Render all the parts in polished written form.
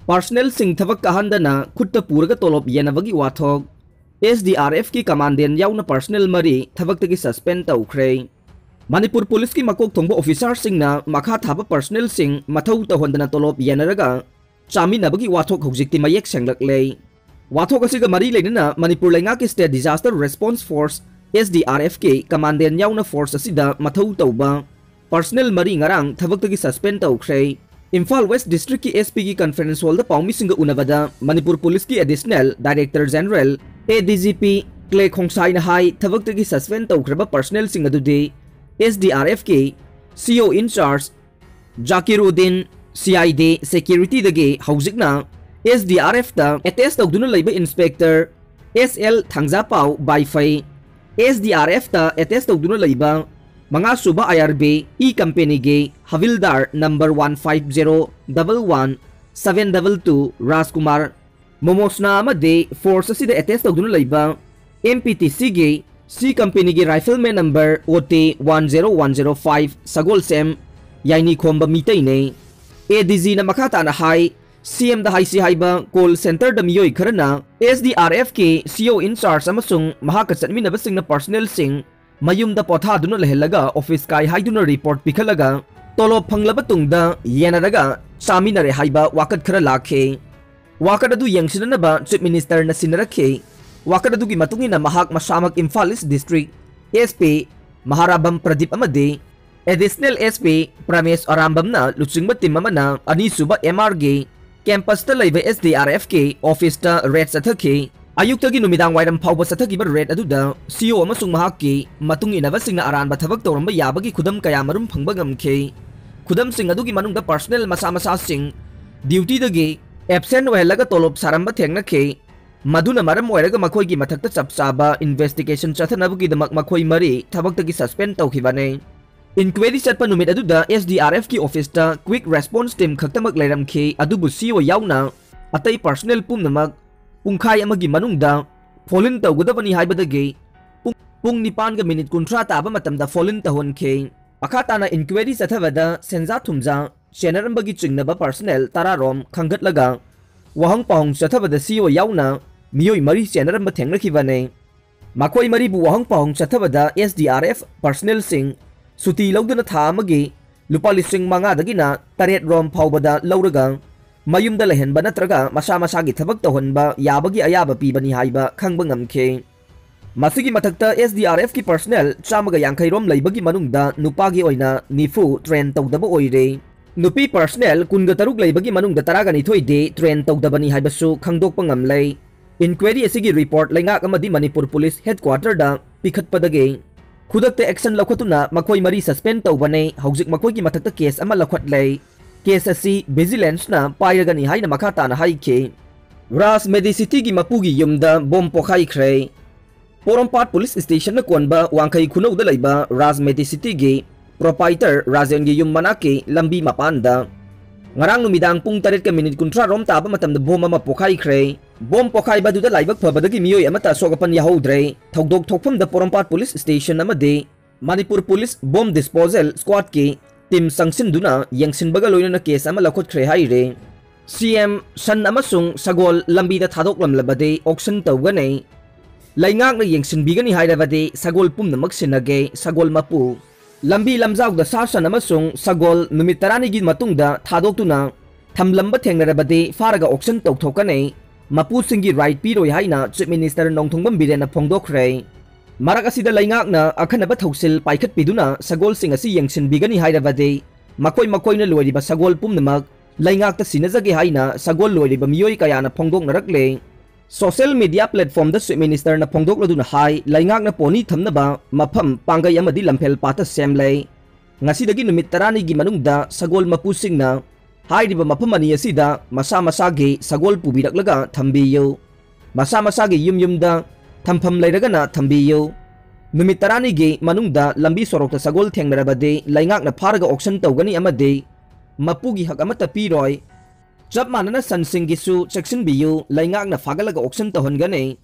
Personnel sing thabak kahandana khutta puraga tolop yenabagi wathok SDRF ki Commandant Yaona personnel mari Thabaktagi suspend Toukhre. Manipur Police ki makok thongba officer sing na makha thaba personnel sing mathau tahondana tolop yenaraga chaminabagi wathok hojikti mayek senglakle. Wathok asiga mari leina Manipur Lainga ki State Disaster Response Force SDRF ki Commandant Yaona force asida mathau tauba personnel mari ngarang Thabaktagi suspend Toukhre. Imphal West District ki SP ki conference hall da paumi singa unabada Manipur Police ki Additional Director General ADGP Clay Khongsai na hai Thabaktagi suspend Toukhre personnel singa dudi SDRF ki CO in charge Jakiruddin CID security dagi haujikna SDRF ta attest tawduna leiba Inspector SL Thangjapau Baifai SDRF ta attest tawduna leiba Mga suba IRB E-Company ge Havildar number 15011-722 Rajkumar Momosna amade force asida attest tawduna leiba MPTC ge C-Company ge Rifleman number OT 10105 Sagolsem Yaini Khomba mitay ne ADG na makata na hai CM da hai si haiba call center da miyoy kharana SDRF ke CO in charge amasung mahakasatminaba sing na personnel sing mayum da potha duna lehelaga office kai haiduna report pikhalaga tolop phanglaba tungda yenaraga saminare haiba wakat khara lakhe wakat adu yangsinanaba chief minister na sinarakhe wakat adu gi matungina mahak masamak Imphal East District SP Maharabam Pradip amade additional SP Pramesh Arambam na lutsingba timamana ani suba MRG campus ta leiba SDRF ke office ta red sathakhe Ayuktagi numidang wairam phawba sathagiba red aduda CO amasung mahakki matung inaba singna aranba thabak toramba yabagi khudam kaya marum phangba ngamkhe khudam sing adugi manungda personnel masa sing duty dagi absent wahelaga tolop saramba thengnakhe maduna maram oiraga makhoi gi mathakta chapchaba investigation chathanabugi damak makhoi mari thabaktagi suspend tawkhibane inquiry chatpa numit aduda SDRF ki office ta quick response team khaktamak leiramkhe adubu CO Yaona atai personnel pumnamak Pungkai amagi manungda Folin tawgadabani haibadagi Pung nipan ga minute kuntra taba matamda folin tahon ke Akata na inquiry sathavada senza thumza Senarambagi chingnaba personnel tararom khangat laga Wahang pahong sathavada CEO Yaona Miyoy mari senaramba thengnakibane Makoi mari bu wahang pahong sathavada SDRF personnel sing Suti lawdana tha amagi Lupa lising manga dagina taret rom phawbada lawraga Mayum da lehen ba natraga masa-masagi thabak tahonba yabagi ayaba pibani haiba khangba ngamkhe masigi mathakta SDRF ki personnel chamaga yangkhai rom leibagi manungda nupagi oina nifu train tawdaba oire nupi personnel kunga taruk leibagi manungda taraga ni thoide train tawdabani haibasu khangdokpa ngamlei inquiry asigi report lengak amadi Manipur Police headquarter da pikhatpadage khudakta action lakhotuna makhoi mari suspend tawbane haujik makhoi ki mathakta case ama lakhatlei Case asi vigilance na pairagani hai na makata na hai ke Ras Medicity gi mapugi yumda bom pokhai khre Porompat Police Station na konba wangkai khunau da laiba Ras Medicity gi proprietor Razen gi yum manake lambi mapanda Ngarang numidang pung taret ka minute kuntra rom taba matamda bom ama pokhai khre Bom pokhai ba duda laibak phabadagi miyoy amata sogapan yahodre thogdok thokpham da Porompat Police Station amade Manipur Police Bomb Disposal Squad ki Tim sangsin duna yangsin baga loina na case ama lakhot khre haire CM san amasung sagol lambi da thadok lamlabade auction tawgane laingak na yangsin bigani hairabade sagol pumna maksinage sagol mapu lambi lamjaw da sarsan amasung sagol numit tarani gi matungda thadok tuna thamlamba thengnarabade faraga auction tawthokane mapu singi right piroi haina chief minister nongthongbam birena phongdokhre Marak asida laingak na akhanaba thausil paikhat piduna sagol sing asi yangsin bigani hairabade makoi na loiriba sagol pumnamak laingak ta sinajage haina sagol loiriba miyoy kaya na phongdok narakle social media platform da chief minister na phongdok laduna hai laingak na poni thamnaba mapham pangai amadi lamphel pata semlei ngasidagi numit tarani gi manungda sagol mapusing na hairiba mapham ani asida masa ge sagol pubiraklaga thambiyo masa ge yumda Thampham leiragana thambiyo numit tarani ge manungda lambi sorokta sagol thengnarabade laingak na pharaga auction tawgani amade mapugi hak amata piroi chap manana sansing gisu section biyu laingak na phagalaga auction tahongane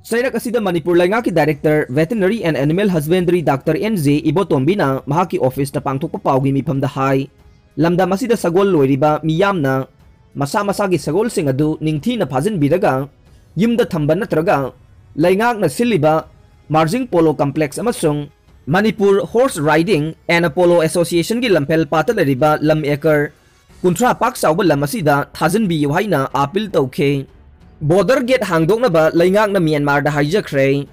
sairak asida Manipur laingak ki director veterinary and animal husbandry Dr. NJ Ibotombina mahaki office na pangthokpa pawgi miphamda hai lamda masida sagol loiriba miyamna masa masagi sagol sing adu ningthi na phajin biraga yumda thamba natraga laingak na siliba marjing polo complex amasung Manipur Horse Riding and Polo Association gi lampel patalariba lam ekar kuntra pak sauba lam asida thajin bi haina appeal tawkhe border gate hangdokna ba laingak na Myanmar da hijakhre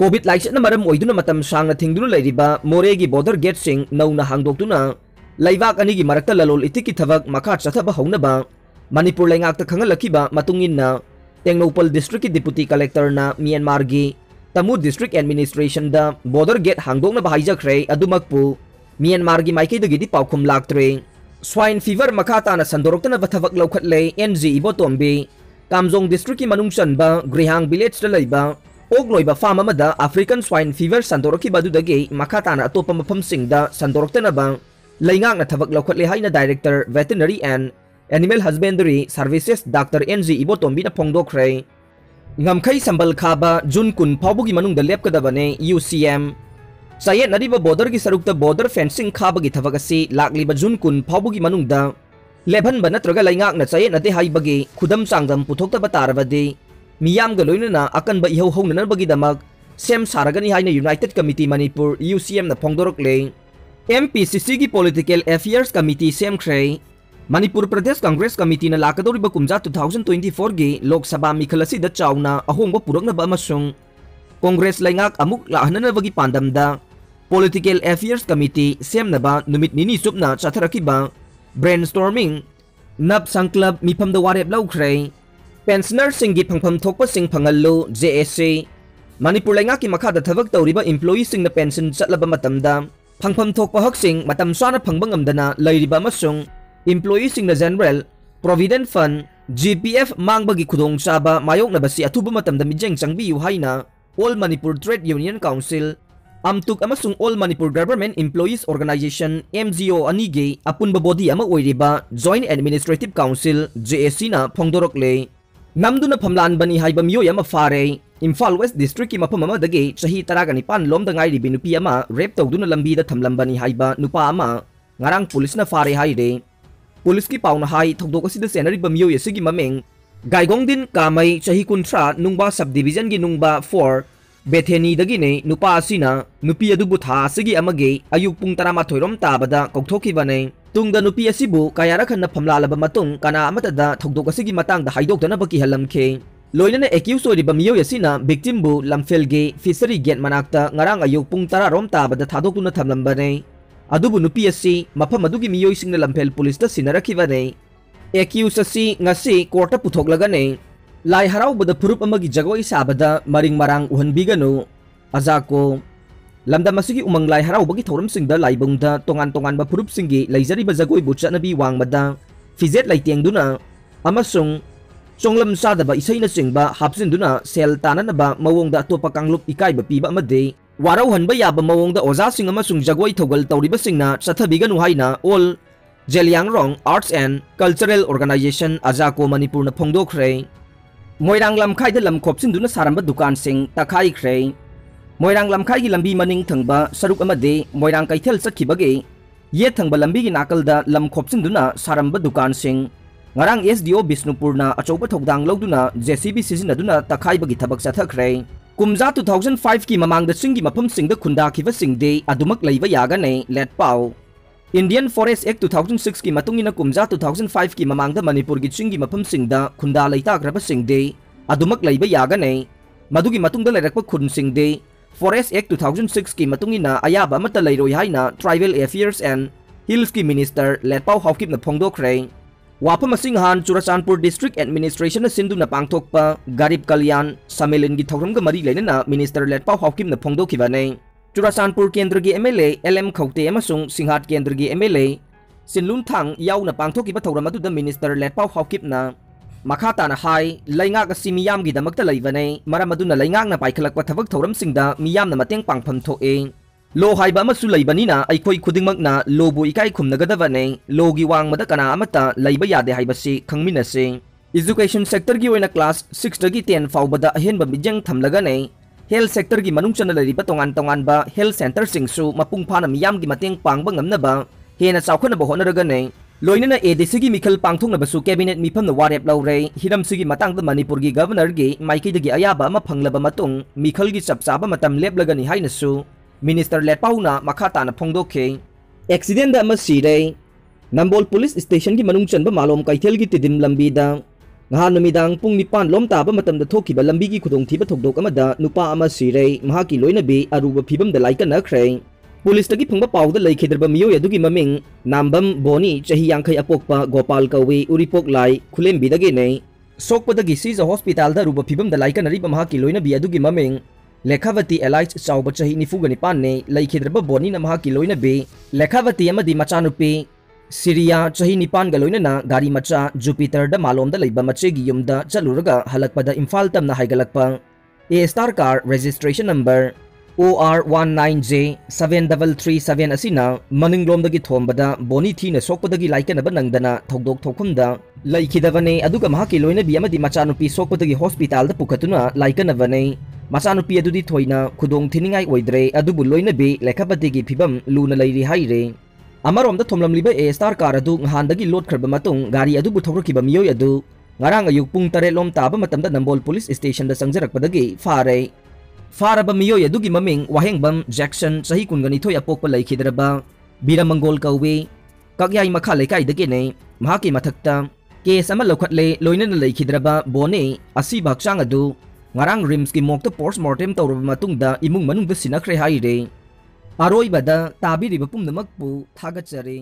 covid laichet na maram oiduna matam sangna thingduna leiriba moregi border gate sing nauna hangdoktuna laibak ani gi marakta lalol itiki thabak makha chathaba haunaba Manipur laingak ta khangalakhiba matungin na Tengnopal District ki Deputy Collector na Myanmar gi Tamu District Administration da border gate hangdok na bahijakhre adumakpu Myanmar gi maikei dagi di paukhum laktre swine fever makata na sandorokta na bathavak laukhatle NG Ibotombi Kamjong District ki manungchan ba Grihang village da laiba ogloiba farm amada African swine fever sandorokki badudagi makata na atopa mafam singda sandorokta na ba laingak na thavak laukhatle haina Director Veterinary and Animal Husbandry Services Dr. NG Ibotombi na phongdokhre ngamkhai sambal khaba jun kun phawbugi manung da lepkadabane UCM sayet nadiba border gi sarukta border fencing khaba gi thabak asi lakliba jun kun phawbugi manung da lebhan banatraga laingak na sayet nate haibagi khudam sangdam puthokta batarabadi miyam ga loinana akan ba ihau hauna bagi damak sem saragani haina United Committee Manipur UCM na phongdorokle MPCC gi Political Affairs Committee semkhre Manipur Pradesh Congress Committee na lakadoriba kumja 2024 gi Lok Sabha mikhalasi da chawna ahongba purakna ba amasung Congress laingak amuk lahanana bagi pandamda Political Affairs Committee semna ba numit nini supna chatharakiba brainstorming nap sangklab miphamda warep laukhre pensioner singi phangpham thokpa sing phangallo JSC Manipur laingak ki makha da thabak tawriba employee sing na pension chatlaba matamda phangpham thokpa hak sing matam swana phangba ngamdana lairiba amasung Employees in the General Provident Fund GPF mangbagi khudong chaba mayok na basi athuba matamda mijeng changbi yu haina All Manipur Trade Union Council amtuk amasung All Manipur Government Employees Organization MGO anige apunba body ama oiriba Joint Administrative Council JSC na phongdorokle namduna phamlan bani haiba miyo ama fare Imphal West District ki mapam ama dage chahi 19 lom da ngai ri binupi ama rape tawduna lambi da thamlambani haiba nupa ama ngarang police na fare haide Police ki pauna hai thokdok asida senari bamiyo yesigi mameng Gaigong din kamay chahi kuntra nungba subdivision gi nungba 4 Betheni dagi ne nupa asina nupi adubu tha sigi amage ayuk pung 13 rom tabada kokthokki bane tungda nupi asibu kayara khanna phamlalaba matung kana amatada thokdok asigi matang da haidok dana baki halamkhe loinana accused ori bamiyo yasina victim bu lamfelge fishery gate manakta ngarang ayuk pung 10 rom tabada thadokuna thamlambane adubu nupi asi mafam adugi miyoi singna lampel police da sinarakhibane accused asi ngasi court puthoklegane lai harau bada purup amagi jagoi sabada maring marang uhanbigano azako lamda masigi umang lai harau bagi thoram singda laibungda tongan ba purup singi laijari ba jagoi bucha nabi wangmada fizet laiteng duna amasung chonglam sada ba isai na singba hapsin duna sel tanan ba mawongda topa kanglup ikai ba piba amade warau hanba yaba mawongda oza sing amasung jagoi thogal tawriba singna chathabiganu haina all Jelyangrong Arts and Cultural Organization Azako Manipur na phongdokhre Moirang lamkhai da lamkhop sinduna saramba dukan sing takhai khre Moirang lamkhai gi lambi maning thangba saruk amade Moirang kaithel sakhibage ye thangba lambi gi nakal da lamkhop sinduna saramba dukan sing ngarang SDO Bisnupur na achoba thokdang loduna JCB sizinaduna takhai bagi thabak chathakre kumja 2005 ki mamang da singi mafam sing da khunda khiba sing de adumak leiba yaga ne let pau Indian Forest Act 2006 ki matungina kumja 2005 ki mamang da Manipur gi chingi mafam sing da khunda leita graba sing de adumak leiba yaga ne madugi matungda lerakpa khun sing de Forest Act 2006 ki matungina ayaba mata leiroi haina Tribal Affairs and Hills ki Minister Letpau Hawkip na phongdokhre wapam asing han Churachandpur District Administration na sindu na pangthokpa Garib Kalyan Samilin gi thoram ga mari leinana Minister Letpau Hawkip na phongdokhibane Churachandpur Kendra gi MLA LM Khawte amasung Singhat Kendra gi MLA Sinlun Thang Yaona pangthokiba thoram adu da Minister Letpau Hawkip na makhata na hai lainga ka simiyam gi damakta leibane maram adu na lainga na paikhalakpa thabak thoram singda miyam na mateng pangpham thoe lo haiba amasu leibanina aikhoi khudingmak na lobu ikai khumnagadabane logi wangmada kana amata leiba yade haibasi khangminase education sector gi oina class 6 dagi 10 faubada ahenba mijang thamlagane health sector gi manungchana leriba tongan ba health center singsu mapung phana miyam gi mateng pangba ngamnaba hena chawkhana ba honaragane लोइनना ADC मिखल पांथोंनबसु cabinet मिफम वारेप लौरे हिरमसिगी मतंग मणिपुर की governor की माइकईदगी अयाबा अमा फंगलब मतुंग मिखल की चपचाबा मतम लेपलगनी हाइनसु मिनिस्टर लेटपाउना मखा ताना फोंदोखे एक्सीडेंट अमा सिरे नंबोल पुलिस स्टेशन की मनुंग चनबा मालोम कैथेल की तिदिम लंबीदा nghan numidang pung nipan lom taba matam da thokiba lambi ki khudong thiba thokdok amada nupa ama sirei mahaki loinabi aruba phibam da laikan nakhre police तगी फंगबा पाउदा लैखेद्रबा मियोय अदुगी ममिंग नामबम बोनी चही यांखै अपोकपा गोपाल कौवे उरिपोक लाई खुलेमबिदगे नै सोकपदगी सीजा हॉस्पिटल दा रुबा फिबम दा लाइकनरी बमहा की लोइना बि अदुगी ममिंग लेखावती एलाइट चाउबा चही निफुगनिपान नै लैखेद्रबा बोनी नमहा की लोइना बि लेखावती अमदी मचानुपी सिरिया चही निपान गा लोइना गाड़ी मचा जुपिटर दा मालोम दा लैबा मचेगी युमदा चलुरगा हलकपदा इम्फाल तमना हाइगलकपा a star car registration number OR19J 7337 asina maninglomdagi thombada boni thina sokpadagi laikanaba nangdana thogdok thokhumda laikhidabane aduga mahaki loina bi amadi machanupi sokpadagi hospital da pukhatuna laikanabane machanupi adudi thoina khudong thiningai oidre adubu loina bi lekhabadigi phibam luna lairi haire amaromda thomlamliba A star car adu nghandagi load kharba matung gari adubu thokrakiba miyoy adu ngarang ayuk pung 8 lom taba matamda nambol police station da sangjarakpadagi fare फारबा मियोय अदुगी ममिंग Wahengbam Jackson सही कुनगनी थोय अपोकपा लैखिदरबा बीरमंगोल कौवे कक्याई मखा लेकाइदगे नै महाकी मथक्ता case अमा लौखटले लोइनना लैखिदरबा बोने असी बक्चांग अदु ngarang rims की मोक्ता पोस्टमार्टम तौरबा मतुंगदा इमुंग मनुंगदा सिनखरे हाइरे अरोइबदा ताबिरिबा पुंगदमकपु थागचरे।